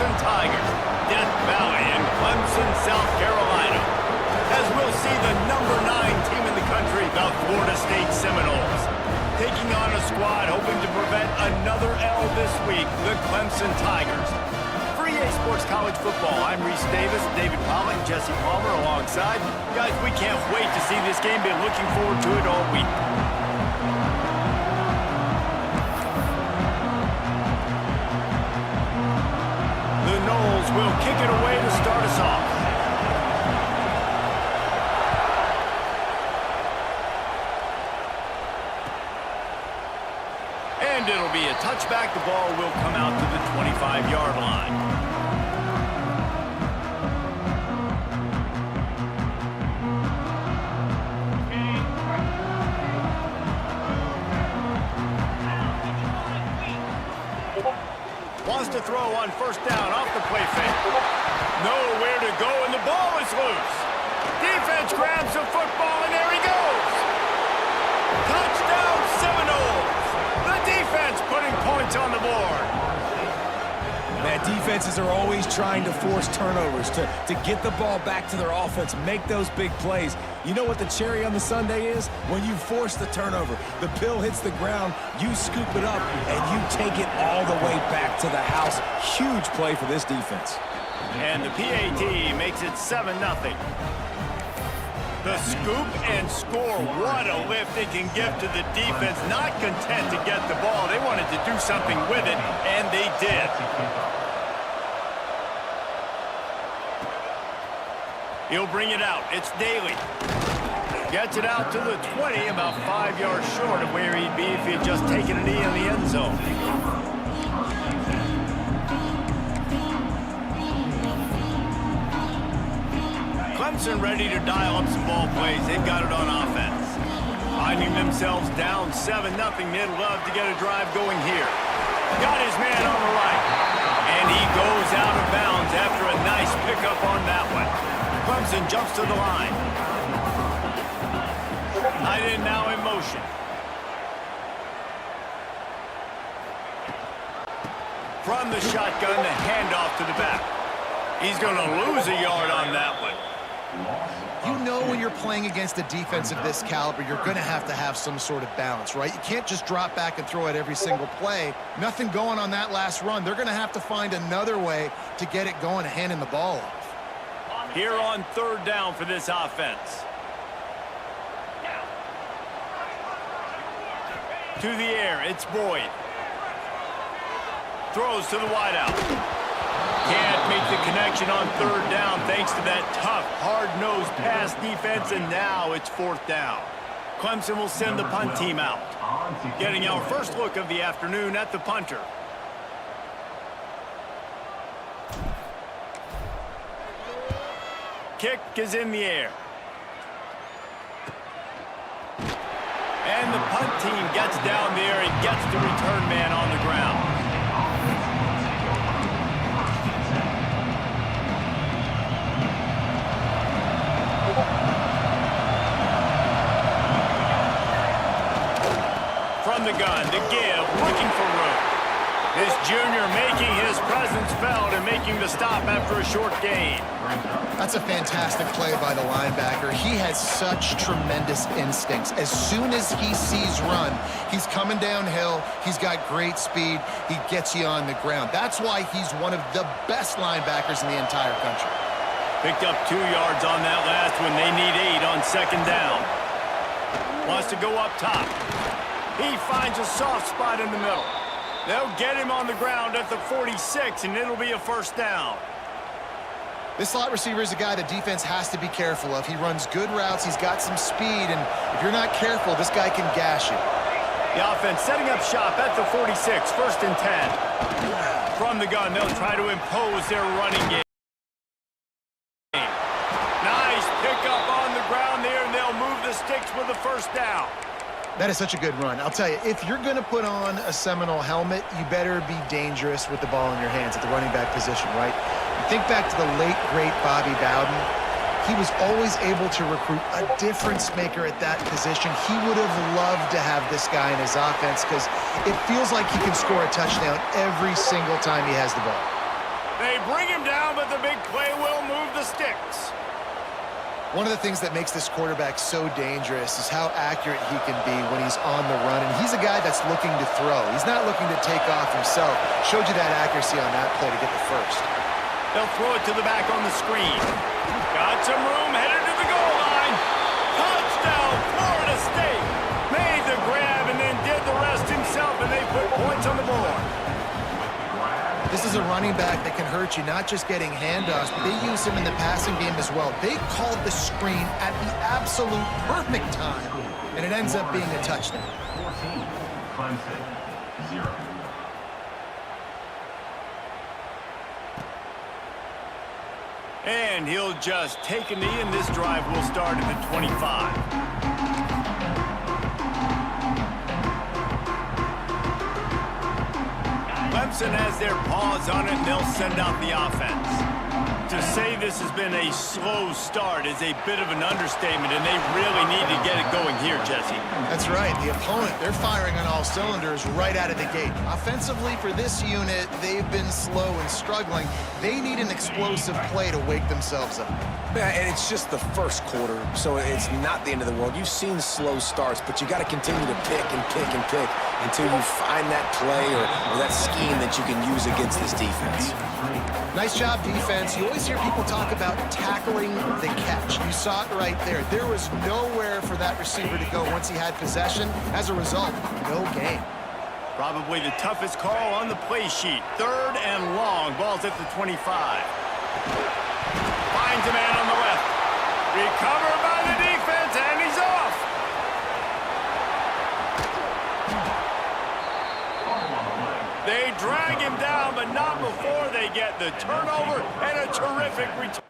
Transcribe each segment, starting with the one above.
Clemson Tigers, Death Valley in Clemson, South Carolina. As we'll see the number 9 team in the country, the Florida State Seminoles, taking on a squad hoping to prevent another L this week, the Clemson Tigers. For EA Sports College Football, I'm Reese Davis, David Pollock, Jesse Palmer alongside. Guys, we can't wait to see this game. Been looking forward to it all week. The Noles will kick it away to start us off. And it'll be a touchback. The ball will come out to the 25-yard line. Wants to throw on first down off the play fake. Nowhere to go, and the ball is loose. Defense grabs the football, and there he goes. Touchdown, Seminoles. The defense putting points on the board. Man, defenses are always trying to force turnovers to get the ball back to their offense, make those big plays. You know what the cherry on the sundae is? When you force the turnover, the pill hits the ground, you scoop it up, and you take it all the way back to the house. Huge play for this defense. And the PAT makes it 7-0. The scoop and score. What a lift it can give to the defense. Not content to get the ball. They wanted to do something with it, and they did. He'll bring it out. It's Daly. Gets it out to the 20, about 5 yards short of where he'd be if he had just taken a knee in the end zone. Clemson ready to dial up some ball plays. They've got it on offense. Finding themselves down 7-0. They'd love to get a drive going here. Got his man on the right. And he goes out of bounds after a nice pickup on that one. Clemson jumps to the line. Tight end now in motion. From the shotgun, the handoff to the back. He's going to lose a yard on that one. You know when you're playing against a defense of this caliber, you're going to have some sort of balance, right? You can't just drop back and throw it every single play. Nothing going on that last run. They're going to have to find another way to get it going and handing the ball off. Here on third down for this offense. To the air, it's Boyd. Throws to the wideout. Can't make the connection on third down thanks to that tough, hard-nosed pass defense, and now it's fourth down. Clemson will send the punt team out. Getting our first look of the afternoon at the punter. Kick is in the air. And the punt team gets down there and gets the return man on the ground. From the gun, to give, looking for room. This junior making his presence felt and making the stop after a short gain. That's a fantastic play by the linebacker. He has such tremendous instincts. As soon as he sees run, he's coming downhill. He's got great speed. He gets you on the ground. That's why he's one of the best linebackers in the entire country. Picked up 2 yards on that last one. They need 8 on second down. Wants to go up top. He finds a soft spot in the middle. They'll get him on the ground at the 46, and it'll be a first down. This slot receiver is a guy the defense has to be careful of. He runs good routes. He's got some speed, and if you're not careful, this guy can gash you. The offense setting up shop at the 46, first and 10. From the gun, they'll try to impose their running game. Nice pickup on the ground there, and they'll move the sticks with the first down. That is such a good run. I'll tell you, if you're going to put on a Seminole helmet, you better be dangerous with the ball in your hands at the running back position, right? You think back to the late, great Bobby Bowden. He was always able to recruit a difference maker at that position. He would have loved to have this guy in his offense because it feels like he can score a touchdown every single time he has the ball. They bring him down, but the big play will move the sticks. One of the things that makes this quarterback so dangerous is how accurate he can be when he's on the run. And he's a guy that's looking to throw. He's not looking to take off himself. Showed you that accuracy on that play to get the first. They'll throw it to the back on the screen. Got some room, headed to the goal line. Touchdown, Florida State. Made the grab and then did the rest himself, and they put points on the board. This is a running back that can hurt you, not just getting handoffs, but they use him in the passing game as well. They called the screen at the absolute perfect time, and it ends up being a touchdown. 14, Clemson, 0. And he'll just take a knee, and this drive will start at the 25. Clemson has their paws on it, and they'll send out the offense. To say this has been a slow start is a bit of an understatement, and they really need to get it going here, Jesse. That's right. The opponent, they're firing on all cylinders right out of the gate. Offensively, for this unit, they've been slow and struggling. They need an explosive play to wake themselves up. Yeah, and it's just the first quarter, so it's not the end of the world. You've seen slow starts, but you got to continue to pick and pick and pick until you find that play or that scheme that you can use against this defense. Nice job, defense. You always hear people talk about tackling the catch. You saw it right there. There was nowhere for that receiver to go once he had possession. As a result, no gain. Probably the toughest call on the play sheet. 3rd and long. Ball's at the 25. Finds a man on the left. Recovered by the defense, and he's off. They drag him down, but not before they get the turnover and a terrific return.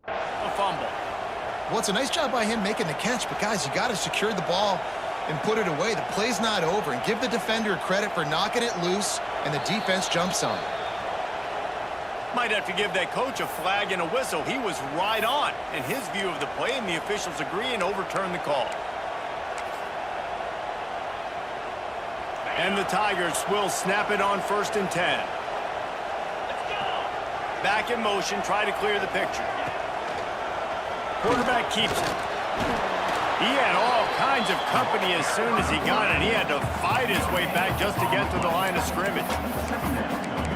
A fumble. Well, it's a nice job by him making the catch, but guys, you got to secure the ball and put it away. The play's not over, and give the defender credit for knocking it loose, and the defense jumps on it. Might have to give that coach a flag and a whistle. He was right on in his view of the play, and the officials agree and overturn the call. And the Tigers will snap it on 1st and 10. Back in motion, try to clear the picture. Quarterback keeps it. He had all kinds of company as soon as he got it. He had to fight his way back just to get to the line of scrimmage.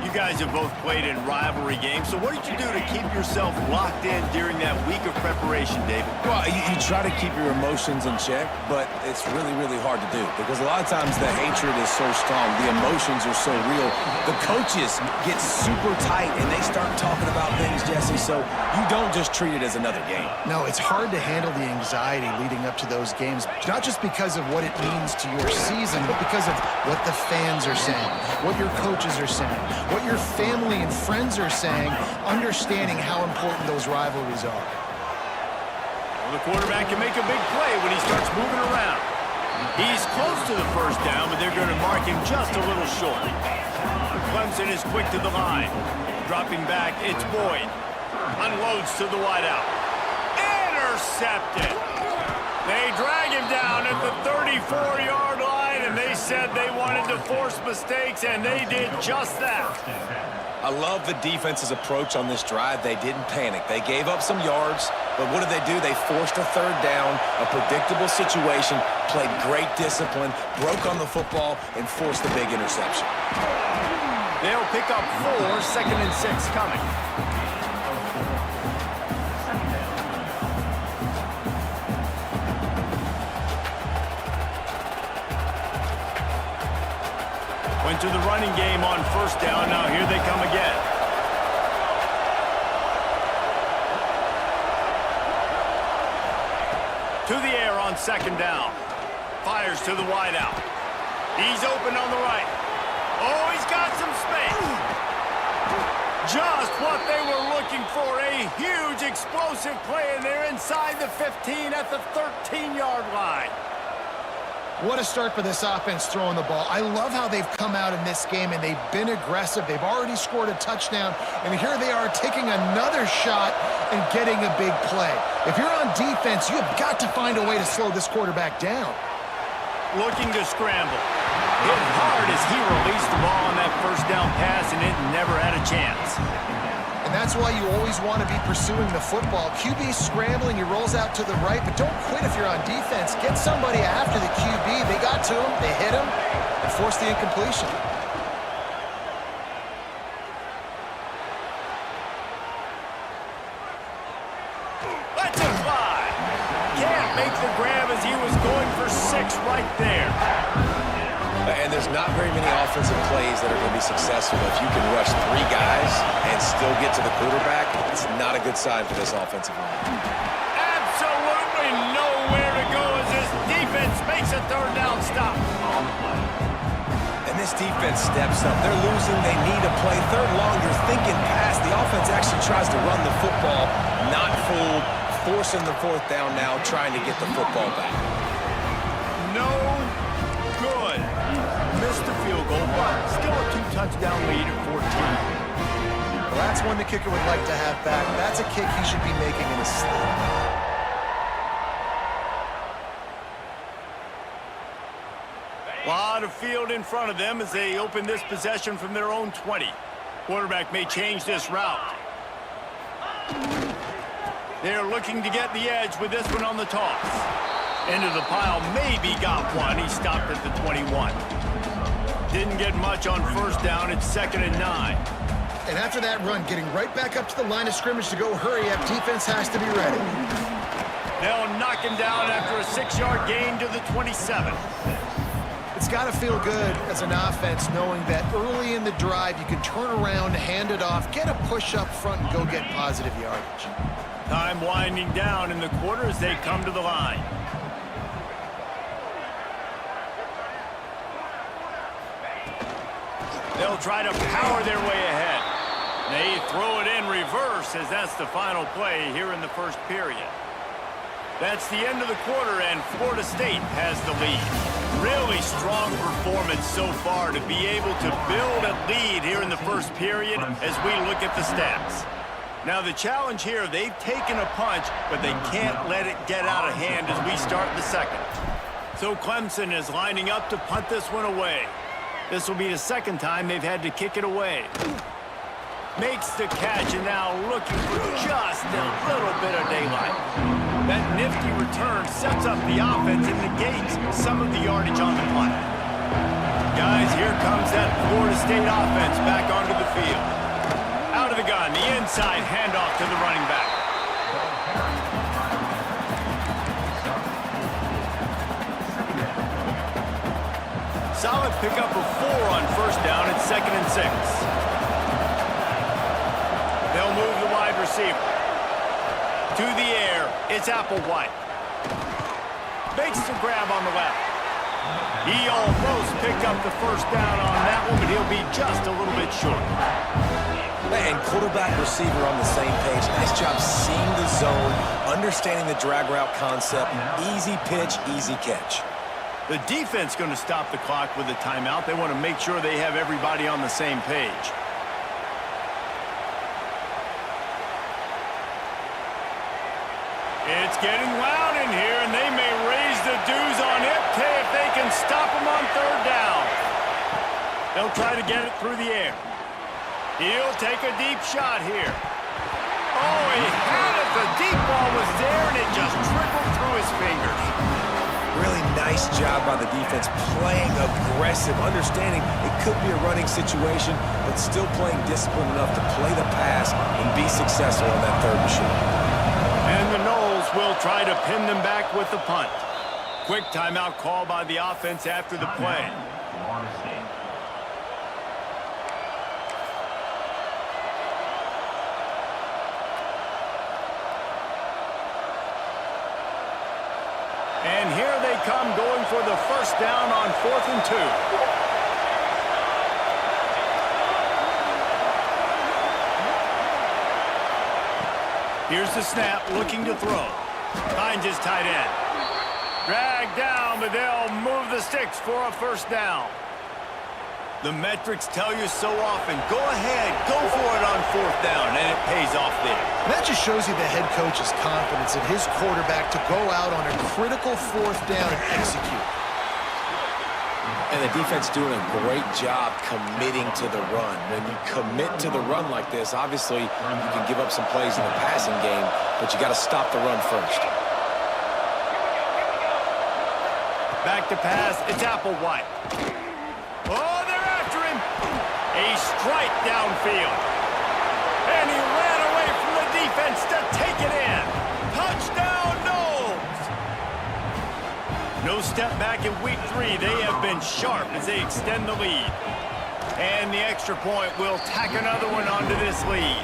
You guys have both played in rivalry games, so what did you do to keep yourself locked in during that week of preparation, David? Well, you try to keep your emotions in check, but it's really, really hard to do because a lot of times the hatred is so strong. The emotions are so real. The coaches get super tight, and they start talking about things, Jesse, so you don't just treat it as another game. No, it's hard to handle the anxiety leading up to those games, not just because of what it means to your season, but because of what the fans are saying, what your coaches are saying, what your family and friends are saying, understanding how important those rivalries are. Well, the quarterback can make a big play when he starts moving around. He's close to the 1st down, but they're going to mark him just a little short. Clemson is quick to the line. Dropping back, it's Boyd. Unloads to the wideout. Intercepted. They drag him down at the 34-yard line, and they said they wanted to force mistakes, and they did just that. I love the defense's approach on this drive. They didn't panic. They gave up some yards, but what did they do? They forced a 3rd down, a predictable situation, played great discipline, broke on the football, and forced the big interception. They'll pick up 4, 2nd and 6 coming. Went to the running game on 1st down. Now here they come again. To the air on 2nd down. Fires to the wideout. He's open on the right. Oh, he's got some space. Just what they were looking for. A huge explosive play, and they're inside the 15 at the 13-yard line. What a start for this offense throwing the ball. I love how they've come out in this game, and they've been aggressive. They've already scored a touchdown, and here they are taking another shot and getting a big play. If you're on defense, you've got to find a way to slow this quarterback down. Looking to scramble. Hit hard as he released the ball on that first down pass, and it never had a chance. And that's why you always want to be pursuing the football. QB's scrambling, he rolls out to the right, but don't quit if you're on defense. Get somebody after the QB. They got to him, they hit him, and forced the incompletion. Let's it fly. Can't make the grab as he was going for 6 right there. And there's not very many offensive plays that are going to be successful if you can rush 3 guys and still get to the quarterback. It's not a good sign for this offensive line. Absolutely nowhere to go as this defense makes a third down stop. And this defense steps up. They're losing. They need a play. Third long, you're thinking pass. The offense actually tries to run the football, not fooled, forcing the 4th down now, trying to get the football back. No good. Missed the field goal, but still a 2-touchdown lead at 14. Well, that's one the kicker would like to have back. That's a kick he should be making in his sleep. Lot of field in front of them as they open this possession from their own 20. Quarterback may change this route. They're looking to get the edge with this one on the toss. Into the pile, maybe got one. He stopped at the 21. Didn't get much on first down. It's 2nd and 9. And after that run, getting right back up to the line of scrimmage to go hurry up, defense has to be ready. They'll knock him down after a 6-yard gain to the 27. It's got to feel good as an offense knowing that early in the drive you can turn around, hand it off, get a push up front, and go get positive yardage. Time winding down in the quarter as they come to the line. They'll try to power their way ahead. They throw it in reverse as that's the final play here in the first period. That's the end of the quarter, and Florida State has the lead. Really strong performance so far to be able to build a lead here in the first period as we look at the stats. Now the challenge here, they've taken a punch, but they can't let it get out of hand as we start the second. So Clemson is lining up to punt this one away. This will be the 2nd time they've had to kick it away. Makes the catch and now looking for just a little bit of daylight. That nifty return sets up the offense and negates some of the yardage on the punt. Guys, here comes that Florida State offense back onto the field. Out of the gun, the inside handoff to the running back. Solid pickup of 4 on first down at 2nd and 6. They'll move the wide receiver. To the air, it's Applewhite. Makes the grab on the left. He almost picked up the first down on that one, but he'll be just a little bit short. And quarterback receiver on the same page. Nice job seeing the zone, understanding the drag route concept. Easy pitch, easy catch. The defense going to stop the clock with a timeout. They want to make sure they have everybody on the same page. It's getting loud in here, and they may raise the dues on Ipte if they can stop him on 3rd down. They'll try to get it through the air. He'll take a deep shot here. Oh, he had it. The deep ball was there, and it just trickled through his fingers. Really nice job by the defense, playing aggressive, understanding it could be a running situation, but still playing disciplined enough to play the pass and be successful on that 3rd machine. And the Noles will try to pin them back with the punt. Quick timeout call by the offense after the play. And here they come going for the first down on 4th and 2. Here's the snap, looking to throw. Finds his tight end. Dragged down, but they'll move the sticks for a first down. The metrics tell you so often, go ahead, go for it on 4th down, and it pays off there. And that just shows you the head coach's confidence in his quarterback to go out on a critical 4th down and execute. And the defense doing a great job committing to the run. When you commit to the run like this, obviously you can give up some plays in the passing game, but you got to stop the run first. Back to pass, it's Applewhite. Oh, they're after him. A strike downfield. And he ran away from the defense to take it in. Touchdown, Knowles. No step back in week 3. They have been sharp as they extend the lead. And the extra point will tack another one onto this lead.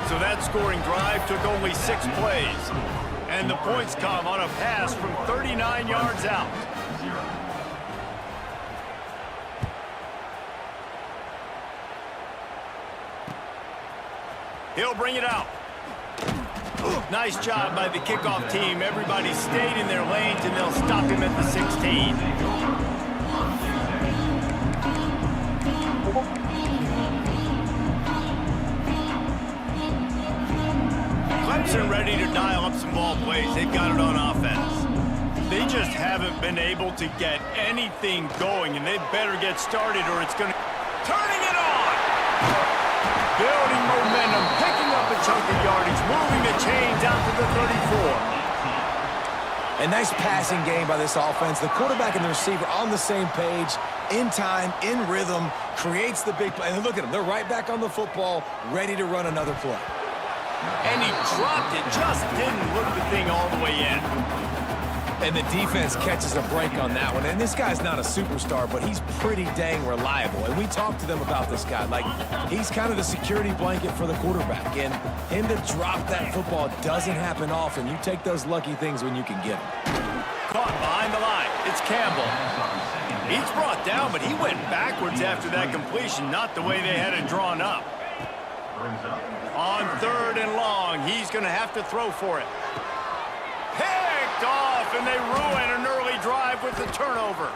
So that scoring drive took only 6 plays. And the points come on a pass from 39 yards out. He'll bring it out. Nice job by the kickoff team. Everybody stayed in their lanes, and they'll stop him at the 16. Clemson ready to dial up some ball plays. They've got it on offense. They just haven't been able to get anything going, and they better get started or it's going to... Turning it on! Building momentum, picking up a chunk of yardage, moving the chains out to the 34. A nice passing game by this offense. The quarterback and the receiver on the same page, in time, in rhythm, creates the big play. And look at them. They're right back on the football, ready to run another play. And he dropped it, just didn't look the thing all the way in. And the defense catches a break on that one. And this guy's not a superstar, but he's pretty dang reliable. And we talked to them about this guy. Like, he's kind of the security blanket for the quarterback. And him to drop that football doesn't happen often. You take those lucky things when you can get them. Caught behind the line. It's Campbell. He's brought down, but he went backwards after that completion, not the way they had it drawn up. On 3rd and long, he's going to have to throw for it. Picked off, and they ruin an early drive with the turnover.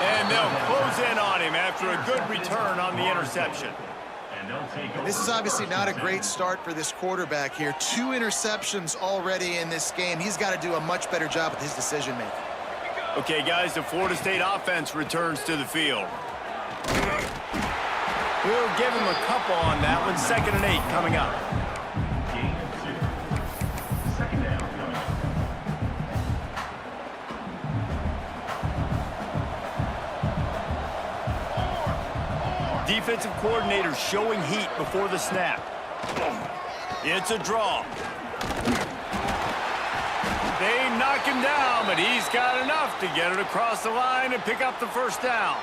And they'll close in on him after a good return on the interception. And this is obviously not a great start for this quarterback here. 2 interceptions already in this game. He's got to do a much better job with his decision-making. Okay, guys, the Florida State offense returns to the field. We'll give him a couple on that one. 2nd and 8 coming up. Defensive coordinator showing heat before the snap. It's a draw. They knock him down, but he's got enough to get it across the line and pick up the first down.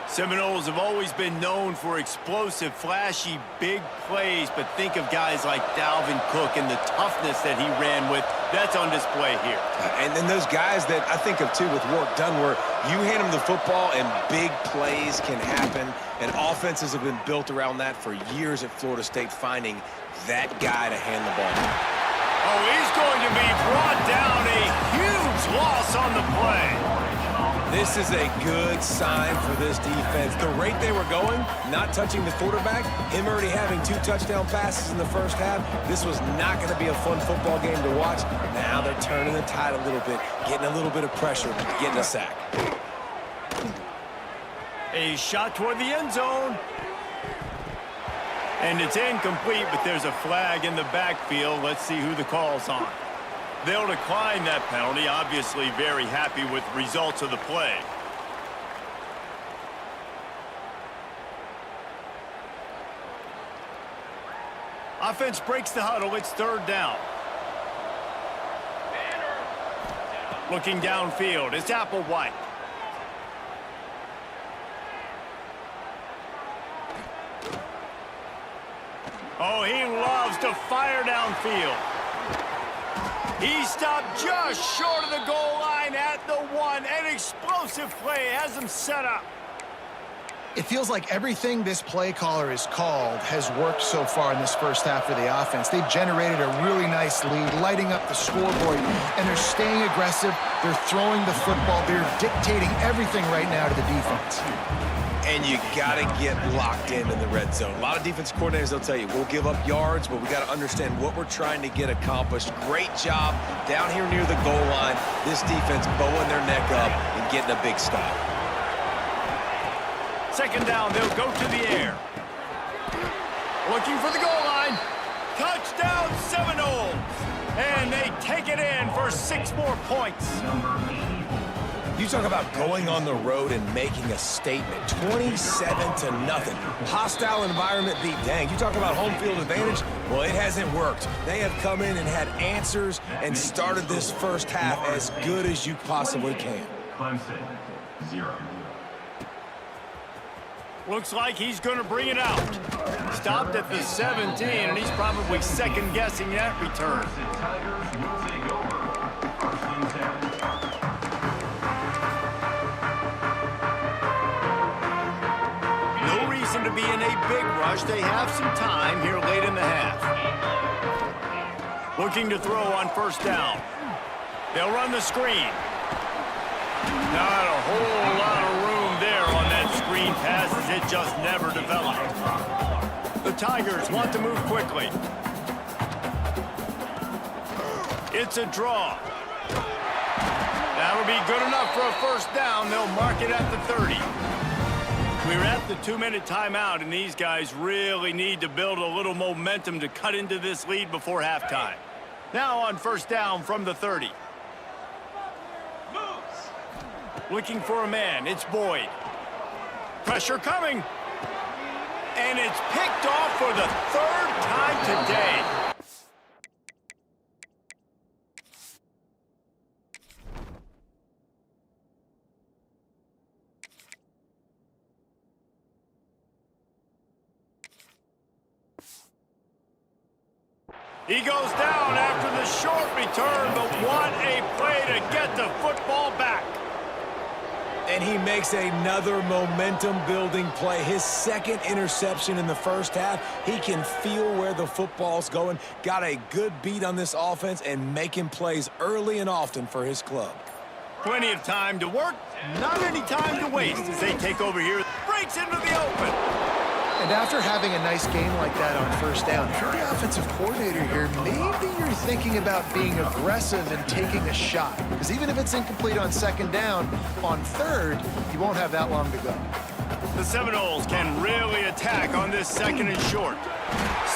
Seminoles have always been known for explosive, flashy, big plays, but think of guys like Dalvin Cook and the toughness that he ran with. That's on display here. And then those guys that I think of, too, with Warrick Dunn, where you hand them the football and big plays can happen, and offenses have been built around that for years at Florida State, finding that guy to hand the ball. Oh, he's going to be brought down. A huge loss on the play. This is a good sign for this defense. The rate they were going, not touching the quarterback, him already having 2 touchdown passes in the first half, this was not going to be a fun football game to watch. Now they're turning the tide a little bit, getting a little bit of pressure, getting a sack. A shot toward the end zone. And it's incomplete, but there's a flag in the backfield. Let's see who the call's on. They'll decline that penalty, obviously very happy with the results of the play. Offense breaks the huddle. It's 3rd down. Looking downfield, it's Applewhite. Oh, he loves to fire downfield. He stopped just short of the goal line at the 1. An explosive play has him set up. It feels like everything this play caller has called has worked so far in this first half of the offense. They've generated a really nice lead, lighting up the scoreboard, and they're staying aggressive. They're throwing the football. They're dictating everything right now to the defense. And you got to get locked in the red zone. A lot of defense coordinators, they'll tell you, we'll give up yards, but we got to understand what we're trying to get accomplished. Great job down here near the goal line. This defense bowing their neck up and getting a big stop. Second down, they'll go to the air. Looking for the goal line. Touchdown Seminoles. And they take it in for 6 more points. You talk about going on the road and making a statement. 27-0. Hostile environment beat. Dang, you talk about home field advantage? Well, it hasn't worked. They have come in and had answers and started this first half as good as you possibly can. Clemson, 0. Looks like he's going to bring it out. Stopped at the 17, and he's probably second-guessing that return. Tigers will take over. First and 10. No reason to be in a big rush. They have some time here late in the half. Looking to throw on first down. They'll run the screen. Not a whole lot of room there on that screen pass as it just never developed. The Tigers want to move quickly. It's a draw. That'll be good enough for a first down. They'll mark it at the 30. We're at the 2-minute timeout, and these guys really need to build a little momentum to cut into this lead before halftime. Now on first down from the 30. Looking for a man. It's Boyd. Pressure coming. And it's picked off for the 3rd time today. He goes down after the short return, but what a play to get the football back. And he makes another momentum-building play. His 2nd interception in the first half. He can feel where the football's going. Got a good beat on this offense and making plays early and often for his club. Plenty of time to work, not any time to waste as they take over here. Breaks into the open. And after having a nice game like that on first down, if you're the offensive coordinator here, maybe you're thinking about being aggressive and taking a shot. Because even if it's incomplete on 2nd down, on 3rd, you won't have that long to go. The Seminoles can really attack on this 2nd and short.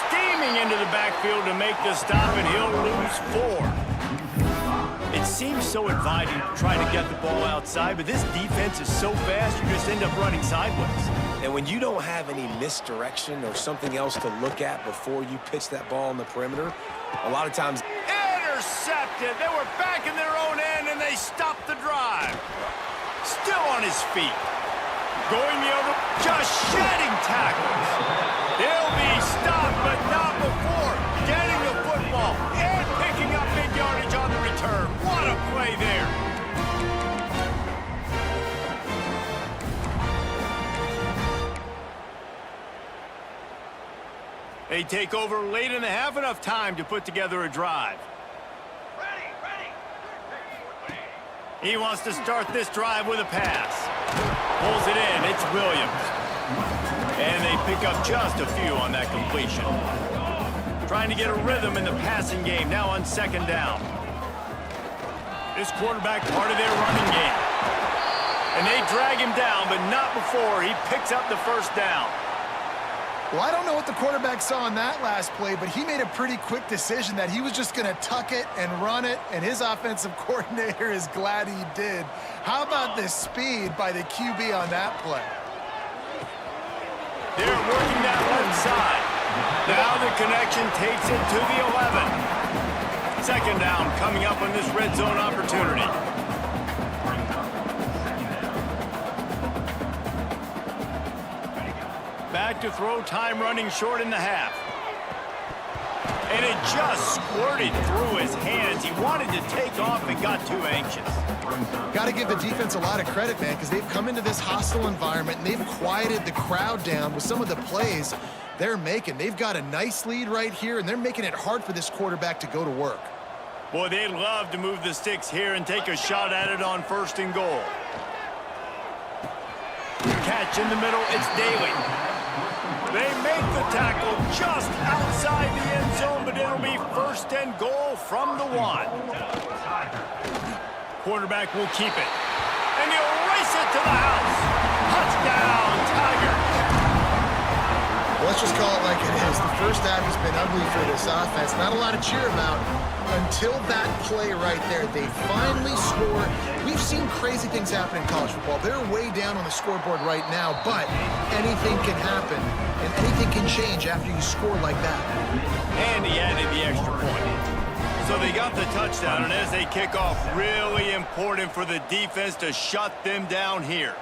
Steaming into the backfield to make the stop, and he'll lose 4. It seems so inviting to try to get the ball outside, but this defense is so fast, you just end up running sideways. And when you don't have any misdirection or something else to look at before you pitch that ball on the perimeter, a lot of times... Intercepted! They were back in their own end, and they stopped the drive. Still on his feet. Going the other... Just shedding tackles. They'll be stopped, but not before getting the football and picking up big yardage on the return. What a play there. They take over late in the half, enough time to put together a drive. He wants to start this drive with a pass. Pulls it in, it's Williams. And they pick up just a few on that completion. Trying to get a rhythm in the passing game, now on 2nd down. This quarterback part of their running game. And they drag him down, but not before he picks up the first down. Well, I don't know what the quarterback saw in that last play, but he made a pretty quick decision that he was just going to tuck it and run it, and his offensive coordinator is glad he did. How about the speed by the QB on that play? They're working that left side. Now the connection takes it to the 11. 2nd down coming up on this red zone opportunity. Back to throw, time running short in the half. And it just squirted through his hands. He wanted to take off and got too anxious. Got to give the defense a lot of credit, man, because they've come into this hostile environment and they've quieted the crowd down with some of the plays they're making. They've got a nice lead right here, and they're making it hard for this quarterback to go to work. Boy, they'd love to move the sticks here and take a shot at it on 1st and goal. Catch in the middle, it's Daly. They make the tackle just outside the end zone, but it'll be 1st and goal from the 1. Quarterback will keep it. And he'll race it to the house. Touchdown, Tigers. Well, let's just call it like it is. The first half has been ugly for this offense. Not a lot to cheer about until that play right there. They finally score. We've seen crazy things happen in college football. They're way down on the scoreboard right now, but anything can happen, and anything can change after you score like that. And he added the extra point. So they got the touchdown, and as they kick off, really important for the defense to shut them down here.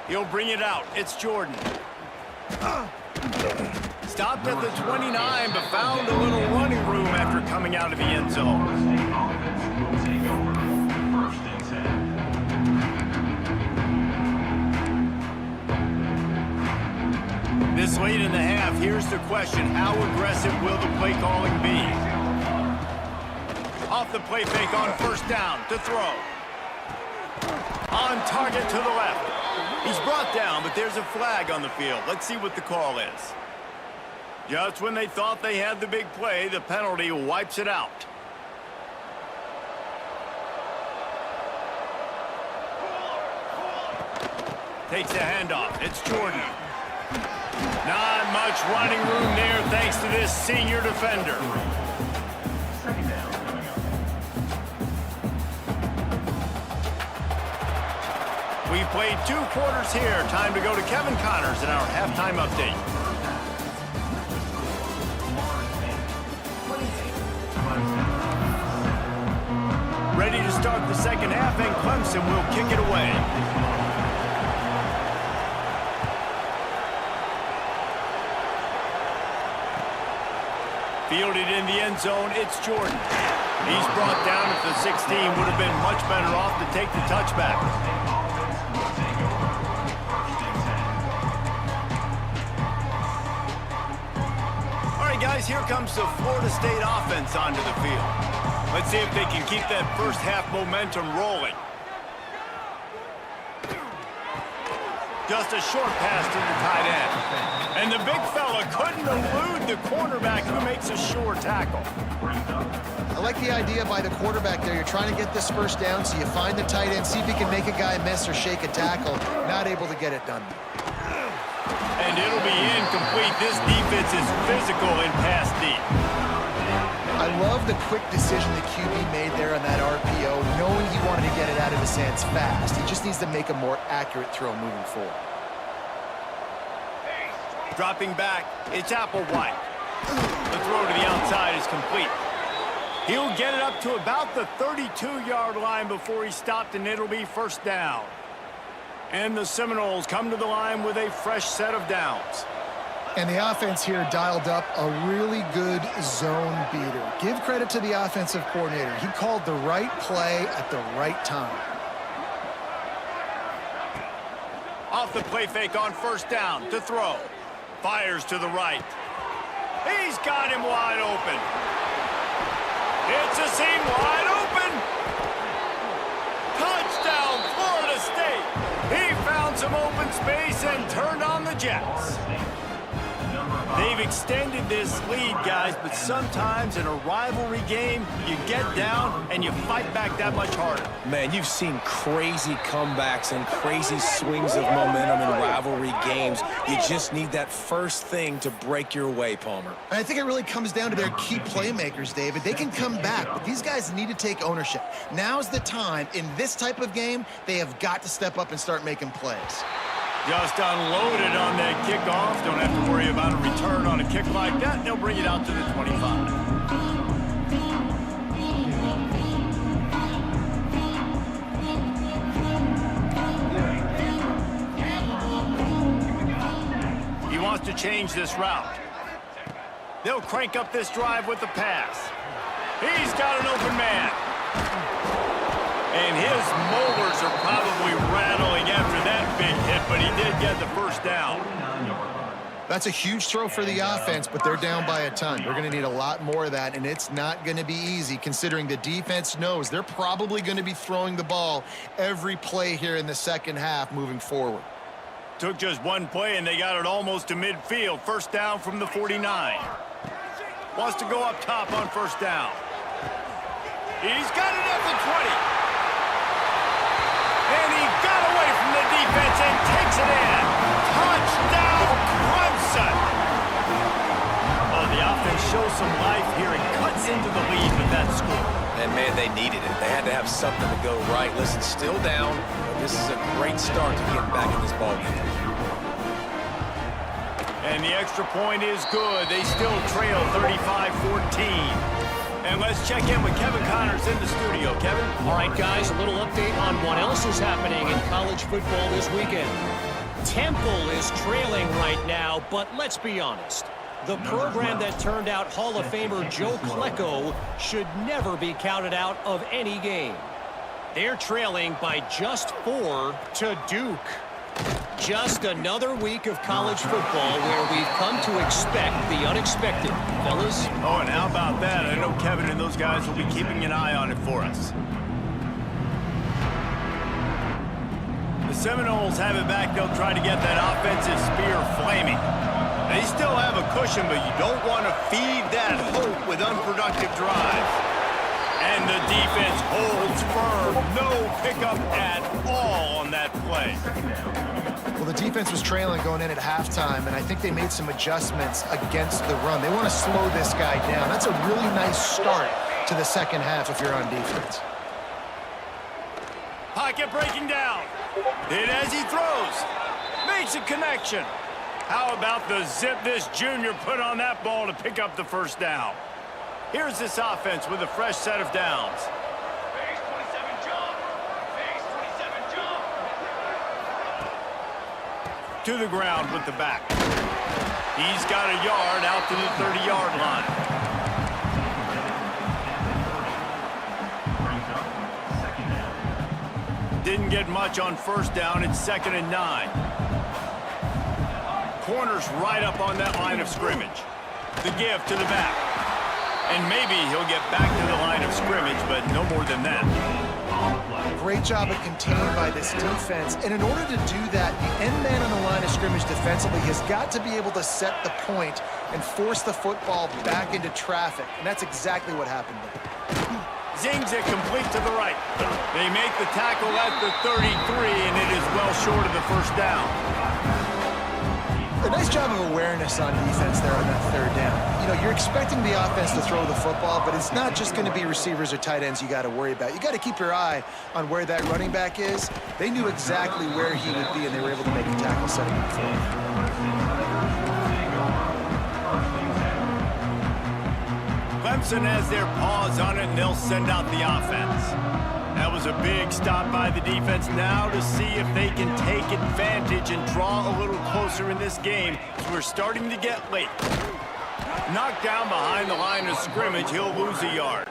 He'll bring it out. It's Jordan. Stopped at the 29, but found a little running room after coming out of the end zone. This late in the half, here's the question. How aggressive will the play calling be? Off the play fake on 1st down to throw. On target to the left. He's brought down, but there's a flag on the field. Let's see what the call is. Just when they thought they had the big play, the penalty wipes it out. Takes the handoff. It's Jordan. Not much running room there thanks to this senior defender. We played 2 quarters here. Time to go to Kevin Connors in our halftime update. Ready to start the second half, and Clemson will kick it away. Fielded in the end zone, it's Jordan. He's brought down at the 16. Would have been much better off to take the touchback. All right, guys, here comes the Florida State offense onto the field. Let's see if they can keep that first half momentum rolling. Just a short pass to the tight end. And the big fella couldn't elude the cornerback who makes a sure tackle. I like the idea by the quarterback there. You're trying to get this first down, so you find the tight end, see if he can make a guy miss or shake a tackle. Not able to get it done. And it'll be incomplete. This defense is physical in pass deep. I love the quick decision the QB made there on that RPO, knowing he wanted to get it out of his hands fast. He just needs to make a more accurate throw moving forward. Dropping back, it's Applewhite. The throw to the outside is complete. He'll get it up to about the 32-yard line before he stopped, and it'll be 1st down. And the Seminoles come to the line with a fresh set of downs. And the offense here dialed up a really good zone beater. Give credit to the offensive coordinator. He called the right play at the right time. Off the play fake on 1st down to throw. Fires to the right. He's got him wide open. It's a seam wide open. Touchdown, Florida State. He found some open space and turned on the Jets. They've extended this lead, guys, but sometimes in a rivalry game, you get down and you fight back that much harder. Man, you've seen crazy comebacks and crazy swings of momentum in rivalry games. You just need that first thing to break your way, Palmer. And I think it really comes down to their key playmakers, David. They can come back, but these guys need to take ownership. Now's the time. In this type of game, they have got to step up and start making plays. Just unloaded on that kickoff. Don't have to worry about a return on a kick like that. They'll bring it out to the 25. He wants to change this route. They'll crank up this drive with the pass. He's got an open man. And his molars are probably rattling after that big hit, but he did get the first down. That's a huge throw for the offense, but they're down by a ton. They're going to need a lot more of that, and it's not going to be easy considering the defense knows they're probably going to be throwing the ball every play here in the second half moving forward. Took just one play, and they got it almost to midfield. First down from the 49. Wants to go up top on first down. He's got it at the 20. And he got away from the defense and takes it in. Touchdown, Clemson! Oh, the offense shows some life here and cuts into the lead with that score. And, man, they needed it. They had to have something to go right. Listen, still down, but this is a great start to getting back in this ballgame. And the extra point is good. They still trail 35-14. And let's check in with Kevin Connors in the studio. Kevin? All right, guys, a little update on what else is happening in college football this weekend. Temple is trailing right now, but let's be honest. The program that turned out Hall of Famer Joe Klecko should never be counted out of any game. They're trailing by just 4 to Duke. Just another week of college football where we've come to expect the unexpected, fellas. Oh, and how about that? I know Kevin and those guys will be keeping an eye on it for us. The Seminoles have it back. They'll try to get that offensive spear flaming. They still have a cushion, but you don't want to feed that hope with unproductive drives. And the defense holds firm. No pickup at all on that play. Well, the defense was trailing going in at halftime, and I think they made some adjustments against the run. They want to slow this guy down. That's a really nice start to the second half if you're on defense. Pocket breaking down. Hit as he throws. Makes a connection. How about the zip this junior put on that ball to pick up the first down? Here's this offense with a fresh set of downs. Phase 27 jump. Phase 27 jump. To the ground with the back. He's got a yard out to the 30-yard line. Brings up second down. Didn't get much on first down. It's 2nd and 9. Corner's right up on that line of scrimmage. The give to the back. And maybe he'll get back to the line of scrimmage, but no more than that. Great job of containing by this defense. And in order to do that, the end man on the line of scrimmage defensively has got to be able to set the point and force the football back into traffic. And that's exactly what happened there. Zings it complete to the right. They make the tackle at the 33, and it is well short of the first down. A nice job of awareness on defense there on that third down. You know, you're expecting the offense to throw the football, but it's not just going to be receivers or tight ends you got to worry about. You got to keep your eye on where that running back is. They knew exactly where he would be, and they were able to make the tackle setting up for him. Clemson has their paws on it, and they'll send out the offense. That was a big stop by the defense. Now to see if they can take advantage and draw a little closer in this game, as we're starting to get late. Knocked down behind the line of scrimmage, he'll lose a yard.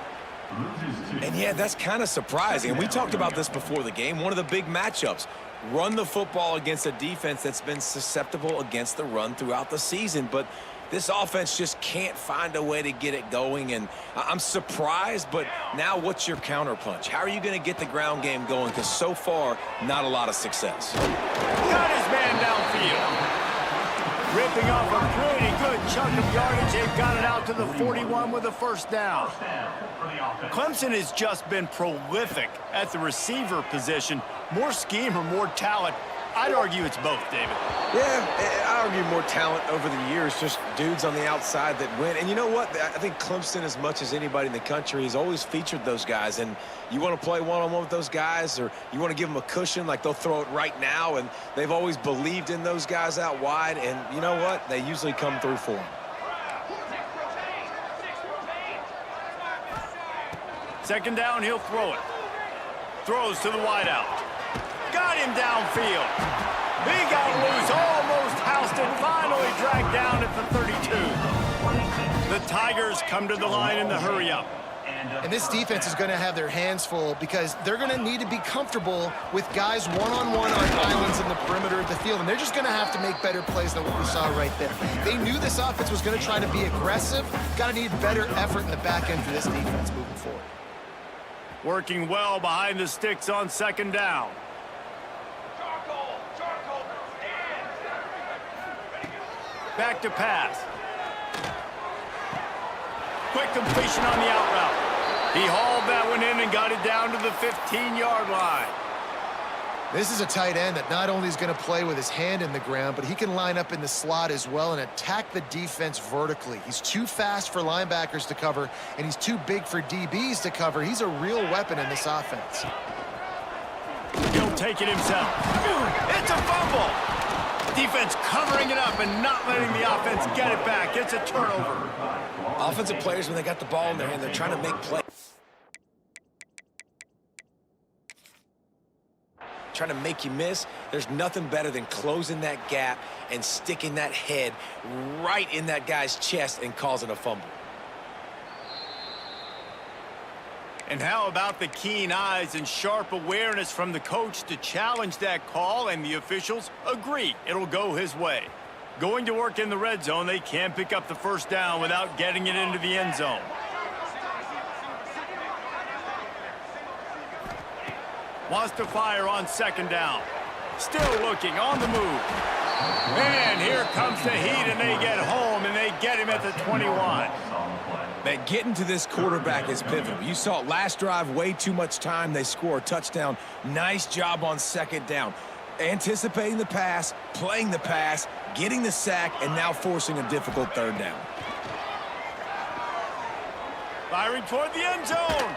And, yeah, that's kind of surprising. And we talked about this before the game. One of the big matchups. Run the football against a defense that's been susceptible against the run throughout the season. But this offense just can't find a way to get it going, and I'm surprised, but now what's your counterpunch? How are you going to get the ground game going? Because so far, not a lot of success. Got his man downfield. Ripping off a pretty good chunk of yardage. They've got it out to the 41 with a first down. Clemson has just been prolific at the receiver position. More scheme or more talent. I'd argue it's both, David. Yeah, I argue more talent over the years, just dudes on the outside that win. And you know what? I think Clemson, as much as anybody in the country, has always featured those guys. And you want to play one-on-one with those guys, or you want to give them a cushion, like they'll throw it right now. And they've always believed in those guys out wide. And you know what? They usually come through for them. Second down, he'll throw it. Throws to the wideout. Got him downfield. He got loose, almost housed it, finally dragged down at the 32. The Tigers come to the line in the hurry-up. And this defense is going to have their hands full because they're going to need to be comfortable with guys one-on-one on islands in the perimeter of the field. And they're just going to have to make better plays than what we saw right there. They knew this offense was going to try to be aggressive. Got to need better effort in the back end for this defense moving forward. Working well behind the sticks on second down. Back to pass. Quick completion on the out route. He hauled that one in and got it down to the 15-yard line. This is a tight end that not only is going to play with his hand in the ground, but he can line up in the slot as well and attack the defense vertically. He's too fast for linebackers to cover, and he's too big for DBs to cover. He's a real weapon in this offense. He'll take it himself. It's a fumble. Defense covering it up and not letting the offense get it back. It's a turnover. Offensive players, when they got the ball in their hand, they're trying to make plays. Trying to make you miss. There's nothing better than closing that gap and sticking that head right in that guy's chest and causing a fumble. And how about the keen eyes and sharp awareness from the coach to challenge that call, and the officials agree it'll go his way. Going to work in the red zone, they can't pick up the first down without getting it into the end zone. Wants to fire on second down. Still looking on the move. And here comes the heat, and they get home, and they get him at the 21. Man, getting to this quarterback is pivotal. You saw it last drive, way too much time. They score a touchdown. Nice job on second down. Anticipating the pass, playing the pass, getting the sack, and now forcing a difficult third down. Firing toward the end zone.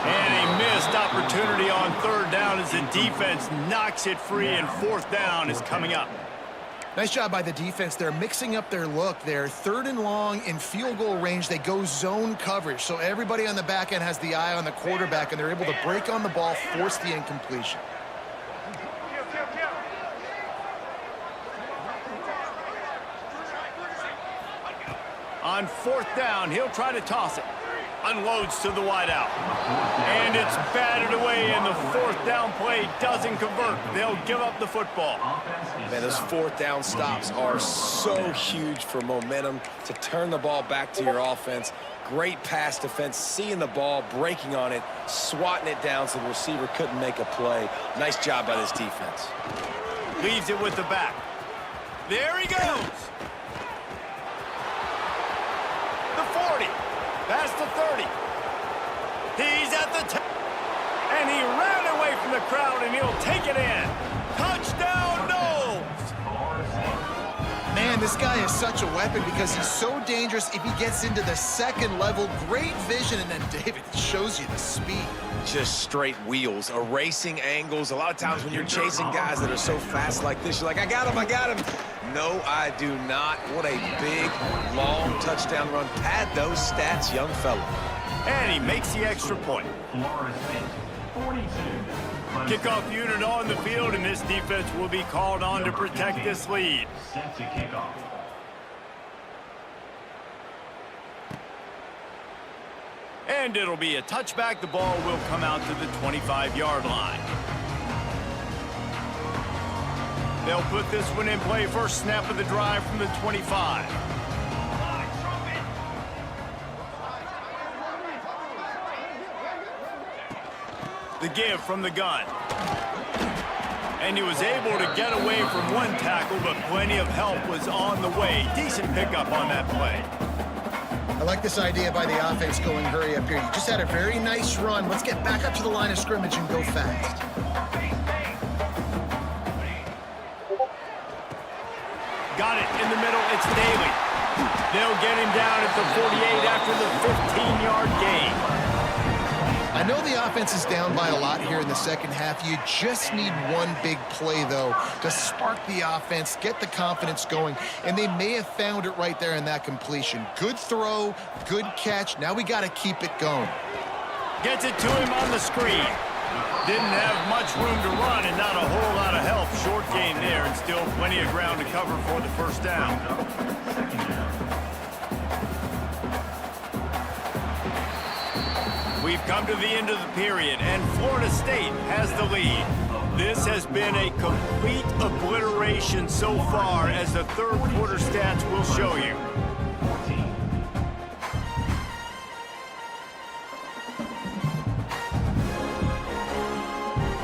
And a missed opportunity on third down as the defense knocks it free, and fourth down is coming up. Nice job by the defense. They're mixing up their look there. Third and long in field goal range. They go zone coverage. So everybody on the back end has the eye on the quarterback, and they're able to break on the ball, force the incompletion. On fourth down, he'll try to toss it. Unloads to the wideout. And it's batted away, and the fourth down play doesn't convert. They'll give up the football. Man, those fourth down stops are so huge for momentum to turn the ball back to your offense. Great pass defense, seeing the ball, breaking on it, swatting it down so the receiver couldn't make a play. Nice job by this defense. Leaves it with the back. There he goes. The 40. Past the 30. He's at the 10. And he ran away from the crowd, and he'll take it in. Touchdown, Knowles! Man, this guy is such a weapon because he's so dangerous if he gets into the second level. Great vision, and then David shows you the speed. Just straight wheels, erasing angles. A lot of times when you're chasing guys that are so fast like this, you're like, I got him, I got him. No, I do not. What a big, long touchdown run. Pad those stats, young fella. And he makes the extra point. Kickoff unit on the field, and this defense will be called on to protect this lead. Set to kickoff. And it'll be a touchback. The ball will come out to the 25-yard line. They'll put this one in play. First snap of the drive from the 25. The give from the gun. And he was able to get away from one tackle, but plenty of help was on the way. Decent pickup on that play. I like this idea by the offense going hurry up here. You just had a very nice run. Let's get back up to the line of scrimmage and go fast. Got it in the middle. It's Daly. They'll get him down at the 48 after the 15-yard gain. I know the offense is down by a lot here in the second half. You just need one big play, though, to spark the offense, get the confidence going, and they may have found it right there in that completion. Good throw, good catch. Now we got to keep it going. Gets it to him on the screen. Didn't have much room to run and not a whole lot of help. Short gain there, and still plenty of ground to cover for the first down. We've come to the end of the period, and Florida State has the lead. This has been a complete obliteration so far, as the third quarter stats will show you.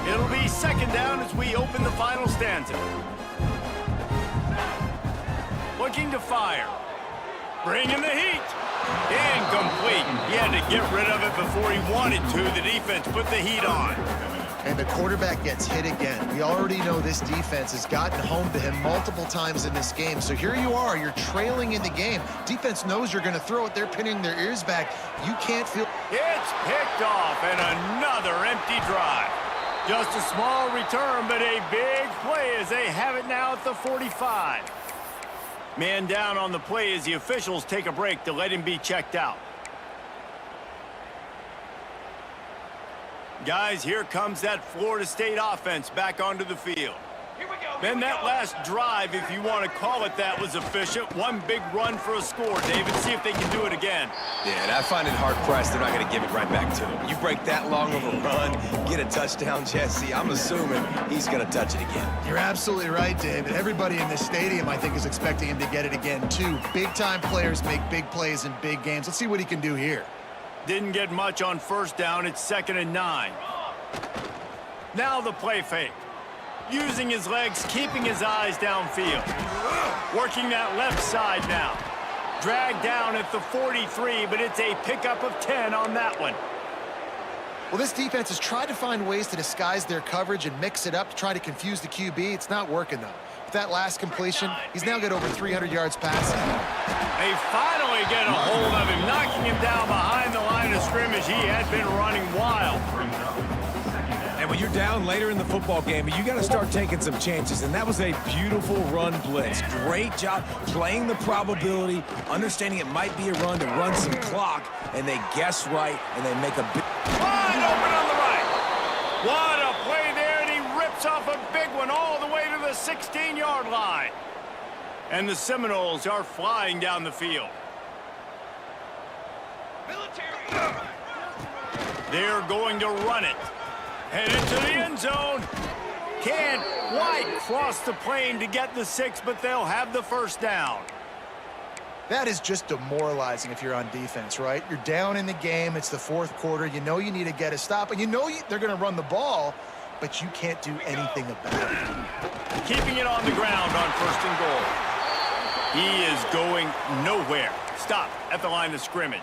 It'll be second down as we open the final stanza. Looking to fire. Bringing the heat. Incomplete. He had to get rid of it before he wanted to. The defense put the heat on. And the quarterback gets hit again. We already know this defense has gotten home to him multiple times in this game. So here you are, you're trailing in the game. Defense knows you're going to throw it. They're pinning their ears back. You can't feel... It's picked off, and another empty drive. Just a small return, but a big play as they have it now at the 45. Man down on the play as the officials take a break to let him be checked out. Guys, here comes that Florida State offense back onto the field. Then that last drive, if you want to call it that, was efficient. One big run for a score, David. See if they can do it again. Yeah, and I find it hard-pressed they're not going to give it right back to him. You break that long of a run, get a touchdown, Jesse, I'm assuming he's going to touch it again. You're absolutely right, David. Everybody in this stadium, I think, is expecting him to get it again, too. Big-time players make big plays in big games. Let's see what he can do here. Didn't get much on first down. It's 2nd and 9. Now the play fake. Using his legs, keeping his eyes downfield. Working that left side now. Dragged down at the 43, but it's a pickup of 10 on that one. Well, this defense has tried to find ways to disguise their coverage and mix it up to try to confuse the QB. It's not working, though. With that last completion, he's now got over 300 yards passing. They finally get a hold of him, knocking him down behind the line of scrimmage. He had been running wild. And when you're down later in the football game, you got to start taking some chances. And that was a beautiful run blitz. Great job playing the probability, understanding it might be a run to run some clock, and they guess right, and they make a big... Wide open on the right. What a play there, and he rips off a big one all the way to the 16-yard line. And the Seminoles are flying down the field. They're going to run it. Headed to the end zone. Can't quite cross the plane to get the 6, but they'll have the first down. That is just demoralizing if you're on defense, right? You're down in the game. It's the fourth quarter. You know you need to get a stop, and you know they're going to run the ball, but you can't do anything about it. Keeping it on the ground on 1st and goal. He is going nowhere. Stop at the line of scrimmage.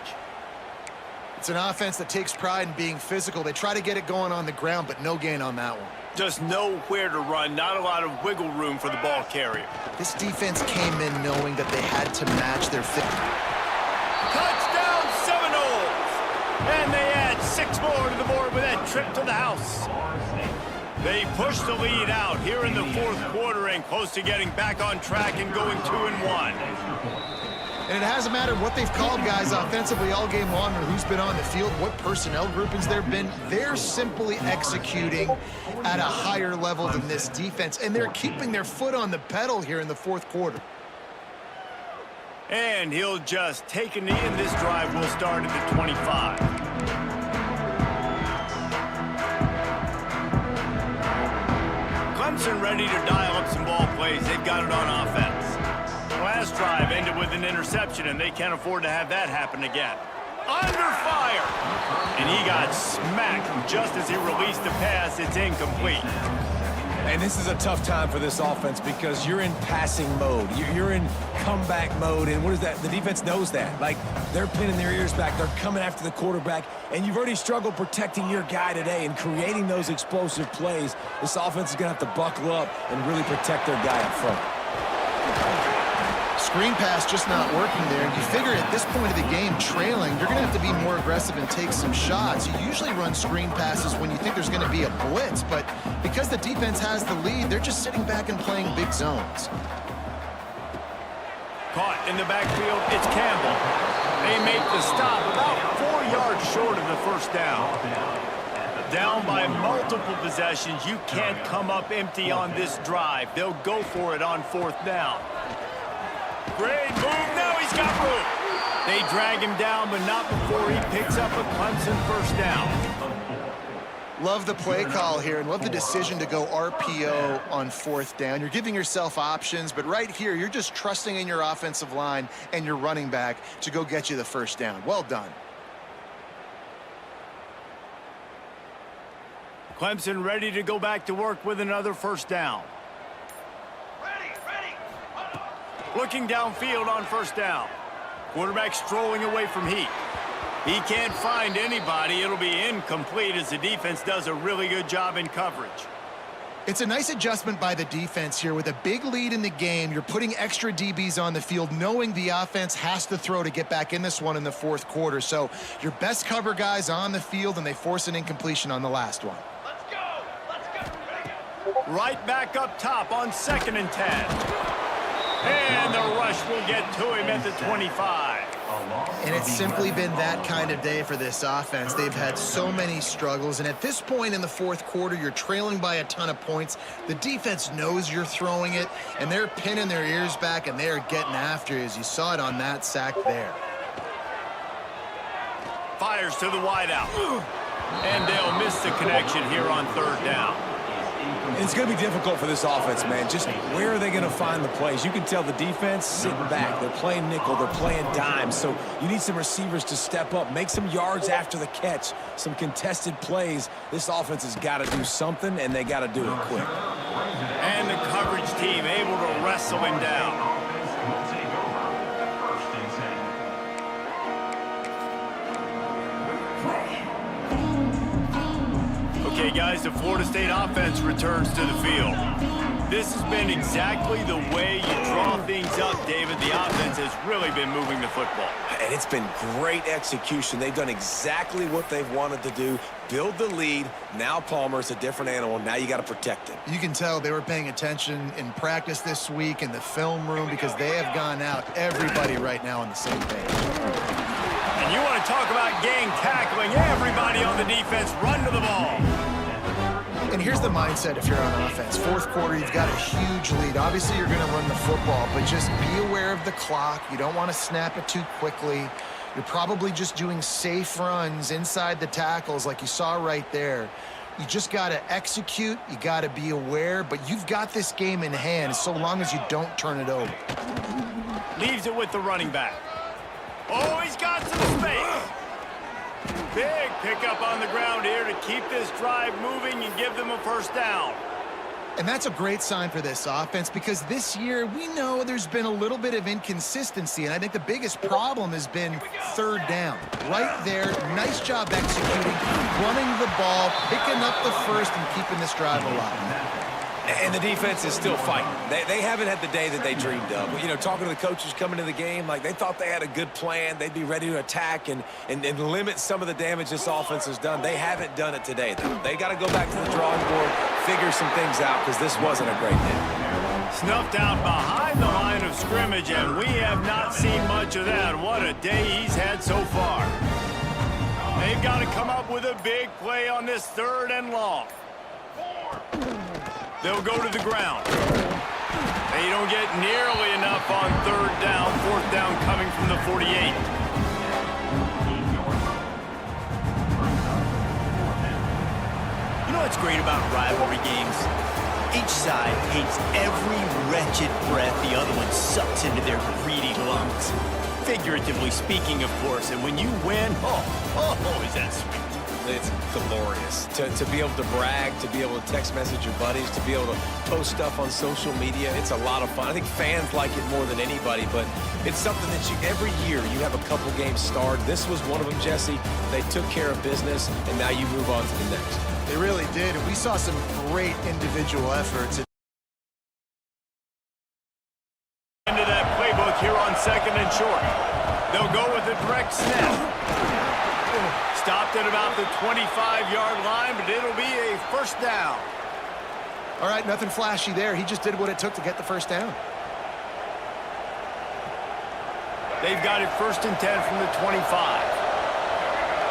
It's an offense that takes pride in being physical. They try to get it going on the ground, but no gain on that one. Just nowhere to run. Not a lot of wiggle room for the ball carrier. This defense came in knowing that they had to match their fit. Touchdown Seminoles! And they add 6 more to the board with that trip to the house. They push the lead out here in the fourth quarter and close to getting back on track and going 2-1. And it hasn't mattered what they've called guys offensively all game long or who's been on the field, what personnel groupings there have been. They're simply executing at a higher level than this defense, and they're keeping their foot on the pedal here in the fourth quarter. And he'll just take a knee, and this drive will start at the 25. Clemson ready to dial up some ball plays. They've got it on offense. Last drive ended with an interception, and they can't afford to have that happen again. Under fire! And he got smacked just as he released the pass. It's incomplete. And this is a tough time for this offense because you're in passing mode. You're in comeback mode, and what is that? The defense knows that. Like, they're pinning their ears back. They're coming after the quarterback, and you've already struggled protecting your guy today and creating those explosive plays. This offense is going to have to buckle up and really protect their guy up front. Screen pass just not working there. You figure at this point of the game, trailing, you're going to have to be more aggressive and take some shots. You usually run screen passes when you think there's going to be a blitz, but because the defense has the lead, they're just sitting back and playing big zones. Caught in the backfield, it's Campbell. They make the stop about 4 yards short of the first down. Down by multiple possessions, you can't come up empty on this drive. They'll go for it on 4th down. Great move, now he's got room. They drag him down, but not before he picks up a Clemson first down. Love the play call here and love the decision to go RPO on 4th down. You're giving yourself options, but right here, you're just trusting in your offensive line and your running back to go get you the first down. Well done. Clemson ready to go back to work with another first down. Looking downfield on first down. Quarterback strolling away from heat. He can't find anybody. It'll be incomplete as the defense does a really good job in coverage. It's a nice adjustment by the defense here. With a big lead in the game, you're putting extra DBs on the field, knowing the offense has to throw to get back in this one in the 4th quarter. So your best cover guys on the field, and they force an incompletion on the last one. Right back up top on 2nd and 10. And the rush will get to him at the 25. And it's simply been that kind of day for this offense. They've had so many struggles, and at this point in the 4th quarter, you're trailing by a ton of points. The defense knows you're throwing it, and they're pinning their ears back, and they're getting after you, as you saw it on that sack there. Fires to the wideout. And they'll miss the connection here on 3rd down. It's going to be difficult for this offense, man. Just where are they going to find the plays? You can tell the defense sitting back. They're playing nickel. They're playing dime. So you need some receivers to step up, make some yards after the catch, some contested plays. This offense has got to do something, and they got to do it quick. And the coverage team able to wrestle him down. Okay, guys, the Florida State offense returns to the field. This has been exactly the way you draw things up, David. The offense has really been moving the football. And it's been great execution. They've done exactly what they've wanted to do. Build the lead. Now Palmer's a different animal. Now you got to protect him. You can tell they were paying attention in practice this week in the film room, because they have gone out, everybody right now on the same page. And you want to talk about gang tackling, everybody on the defense run to the ball. And here's the mindset if you're on offense. 4th quarter, you've got a huge lead. Obviously, you're going to run the football, but just be aware of the clock. You don't want to snap it too quickly. You're probably just doing safe runs inside the tackles like you saw right there. You just got to execute. You got to be aware, but you've got this game in hand so long as you don't turn it over. Leaves it with the running back. Oh, he's got some space. Big pickup on the ground here to keep this drive moving and give them a first down. And that's a great sign for this offense, because this year we know there's been a little bit of inconsistency, and I think the biggest problem has been 3rd down. Right there, nice job executing, running the ball, picking up the first, and keeping this drive alive. And the defense is still fighting. They haven't had the day that they dreamed of. You know, talking to the coaches coming into the game, like they thought they had a good plan. They'd be ready to attack and limit some of the damage this offense has done. They haven't done it today, though. They got to go back to the drawing board, figure some things out, because this wasn't a great day. Snuffed out behind the line of scrimmage, and we have not seen much of that. What a day he's had so far. They've got to come up with a big play on this 3rd and long. They'll go to the ground. They don't get nearly enough on 3rd down. 4th down coming from the 48. You know what's great about rivalry games? Each side hates every wretched breath the other one sucks into their greedy lungs. Figuratively speaking, of course. And when you win, oh, is that sweet. It's glorious to be able to brag, to be able to text message your buddies, to be able to post stuff on social media. It's a lot of fun. I think fans like it more than anybody, but it's something that every year you have a couple games starred. This was one of them, Jesse. They took care of business, and now you move on to the next. They really did, and we saw some great individual efforts. Into that playbook here on 2nd and short. They'll go with a direct snap. Stopped at about the 25-yard line, but it'll be a first down. All right, nothing flashy there. He just did what it took to get the first down. They've got it 1st and 10 from the 25.